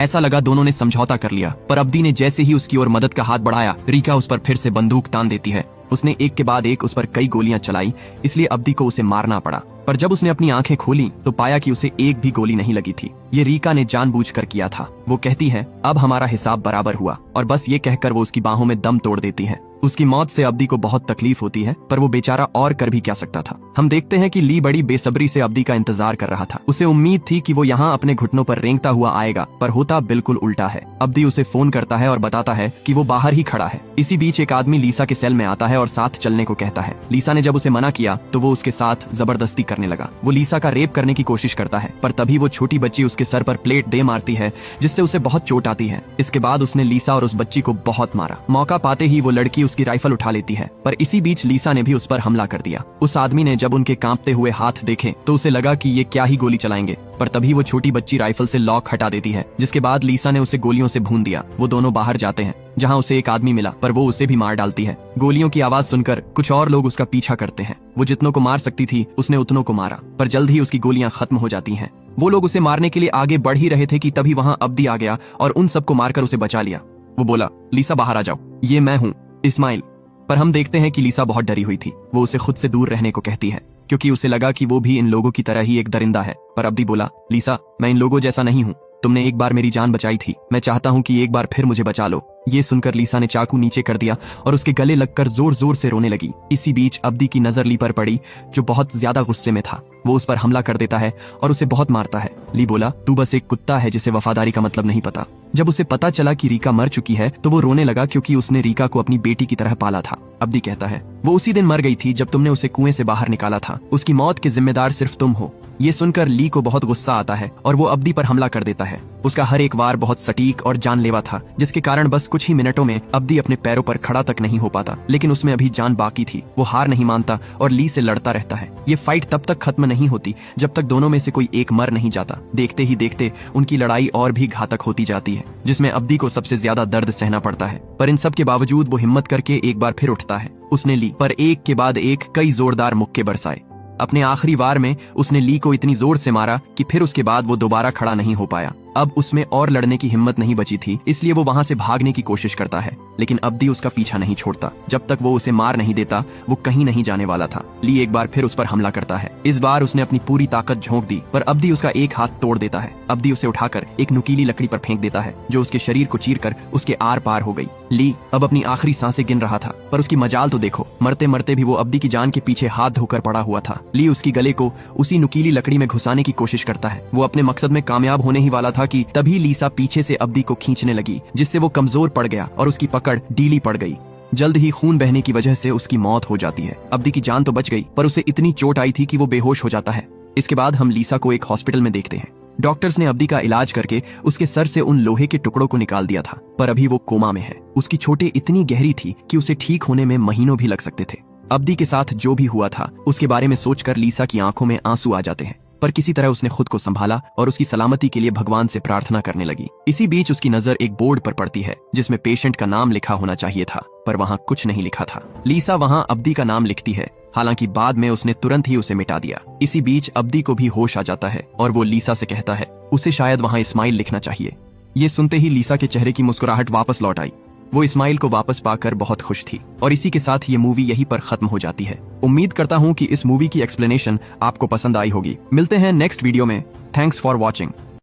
ऐसा लगा दोनों ने समझौता कर लिया, पर अब्दी ने जैसे ही उसकी ओर मदद का हाथ बढ़ाया, रीका उस पर फिर से बंदूक तान देती है। उसने एक के बाद एक उस पर कई गोलियां चलाई, इसलिए अब्दी को उसे मारना पड़ा। पर जब उसने अपनी आंखें खोली तो पाया कि उसे एक भी गोली नहीं लगी थी। ये रीका ने जानबूझकर किया था। वो कहती है, अब हमारा हिसाब बराबर हुआ, और बस ये कहकर वो उसकी बाहों में दम तोड़ देती है। उसकी मौत से अब्दी को बहुत तकलीफ होती है, पर वो बेचारा और कर भी क्या सकता था। हम देखते हैं कि ली बड़ी बेसब्री से अब्दी का इंतजार कर रहा था। उसे उम्मीद थी कि वो यहाँ अपने घुटनों पर रेंगता हुआ आएगा, पर होता बिल्कुल उल्टा है। अब्दी उसे फोन करता है और बताता है कि वो बाहर ही खड़ा है। इसी बीच एक आदमी लीसा के सेल में आता है और साथ चलने को कहता है। लीसा ने जब उसे मना किया तो वो उसके साथ जबरदस्ती करने लगा। वो लीसा का रेप करने की कोशिश करता है, पर तभी वो छोटी बच्ची उसके सर पर प्लेट दे मारती है, जिससे उसे बहुत चोट आती है। इसके बाद उसने लीसा और उस बच्ची को बहुत मारा। मौका पाते ही वो लड़की उसकी राइफल उठा लेती है, पर इसी बीच लीसा ने भी उस पर हमला कर दिया। उस आदमी ने जब उनके कांपते हुए हाथ देखे तो उसे लगा कि ये क्या ही गोली चलाएंगे, पर तभी वो छोटी बच्ची राइफल से लॉक हटा देती है, जिसके बाद लीसा ने उसे गोलियों से भून दिया। वो दोनों बाहर जाते हैं, जहां उसे एक आदमी मिला, पर वो उसे भी मार डालती है। गोलियों की आवाज सुनकर कुछ और लोग उसका पीछा करते हैं। वो जितनों को मार सकती थी उसने उतनों को मारा, पर जल्द ही उसकी गोलियां खत्म हो जाती हैं। वो लोग उसे मारने के लिए आगे बढ़ ही रहे थे कि तभी वहां अब्दी आ गया और उन सबको मारकर उसे बचा लिया। वो बोला, लीसा बाहर आ जाओ, ये मैं हूँ, इस्माइल। पर हम देखते हैं कि लीसा बहुत डरी हुई थी। वो उसे खुद से दूर रहने को कहती है, क्योंकि उसे लगा कि वो भी इन लोगों की तरह ही एक दरिंदा है। पर अब्दी बोला, लीसा, मैं इन लोगों जैसा नहीं हूँ। तुमने एक बार मेरी जान बचाई थी, मैं चाहता हूँ कि एक बार फिर मुझे बचा लो। ये सुनकर लीसा ने चाकू नीचे कर दिया और उसके गले लगकर जोर जोर से रोने लगी। इसी बीच अब्दी की नजर ली पर पड़ी, जो बहुत ज्यादा गुस्से में था। वो उस पर हमला कर देता है और उसे बहुत मारता है। ली बोला, तू बस एक कुत्ता है जिसे वफादारी का मतलब नहीं पता। जब उसे पता चला कि रीका मर चुकी है तो वो रोने लगा, क्योंकि उसने रीका को अपनी बेटी की तरह पाला था। अब्दी कहता है, वो उसी दिन मर गई थी जब तुमने उसे कुएं से बाहर निकाला था। उसकी मौत के जिम्मेदार सिर्फ तुम हो। ये सुनकर ली को बहुत गुस्सा आता है और वो अब्दी पर हमला कर देता है। उसका हर एक वार बहुत सटीक और जानलेवा था, जिसके कारण बस कुछ ही मिनटों में अब्दी अपने पैरों पर खड़ा तक नहीं हो पाता। लेकिन उसमें अभी जान बाकी थी। वो हार नहीं मानता और ली से लड़ता रहता है। ये फाइट तब तक खत्म नहीं होती जब तक दोनों में से कोई एक मर नहीं जाता। देखते ही देखते उनकी लड़ाई और भी घातक होती जाती है, जिसमें अब्दी को सबसे ज्यादा दर्द सहना पड़ता है। पर इन सब के बावजूद वो हिम्मत करके एक बार फिर उठता है। उसने ली पर एक के बाद एक कई जोरदार मुक्के बरसाए। अपने आखिरी वार में उसने ली को इतनी जोर से मारा कि फिर उसके बाद वो दोबारा खड़ा नहीं हो पाया। अब उसमें और लड़ने की हिम्मत नहीं बची थी, इसलिए वो वहां से भागने की कोशिश करता है, लेकिन अब्दी उसका पीछा नहीं छोड़ता। जब तक वो उसे मार नहीं देता वो कहीं नहीं जाने वाला था। ली एक बार फिर उस पर हमला करता है। इस बार उसने अपनी पूरी ताकत झोंक दी, पर अब्दी उसका एक हाथ तोड़ देता है। अब्दी उसे उठाकर एक नुकीली लकड़ी पर फेंक देता है, जो उसके शरीर को चीरकर उसके आर पार हो गई। ली अब अपनी आखिरी सांसें गिन रहा था, पर उसकी मजाल तो देखो, मरते मरते भी वो अब्दी की जान के पीछे हाथ धोकर पड़ा हुआ था। ली उसकी गले को उसी नुकीली लकड़ी में घुसाने की कोशिश करता है। वो अपने मकसद में कामयाब होने ही वाला था कि तभी लीसा पीछे से अब्दी को खींचने लगी, जिससे वो कमजोर पड़ गया और उसकी पकड़ ढीली पड़ गई। जल्द ही खून बहने की वजह से उसकी मौत हो जाती है। अब्दी की जान तो बच गई, पर उसे इतनी चोट आई थी कि वो बेहोश हो जाता है। इसके बाद हम लीसा को एक हॉस्पिटल में देखते हैं। डॉक्टर्स ने अब्दी का इलाज करके उसके सर से उन लोहे के टुकड़ों को निकाल दिया था, पर अभी वो कोमा में है। उसकी चोटें इतनी गहरी थी कि उसे ठीक होने में महीनों भी लग सकते थे। अब्दी के साथ जो भी हुआ था उसके बारे में सोचकर लीसा की आंखों में आंसू आ जाते हैं, पर किसी तरह उसने खुद को संभाला और उसकी सलामती के लिए भगवान से प्रार्थना करने लगी। इसी बीच उसकी नजर एक बोर्ड पर पड़ती है, जिसमें पेशेंट का नाम लिखा होना चाहिए था, पर वहां कुछ नहीं लिखा था। लीसा वहां अब्दी का नाम लिखती है, हालांकि बाद में उसने तुरंत ही उसे मिटा दिया। इसी बीच अब्दी को भी होश आ जाता है और वो लीसा से कहता है उसे शायद वहां इस्माइल लिखना चाहिए। ये सुनते ही लीसा के चेहरे की मुस्कुराहट वापस लौट आई। वो इस्माइल को वापस पाकर बहुत खुश थी। और इसी के साथ ये मूवी यहीं पर खत्म हो जाती है। उम्मीद करता हूँ कि इस मूवी की एक्सप्लेनेशन आपको पसंद आई होगी। मिलते हैं नेक्स्ट वीडियो में। Thanks for watching.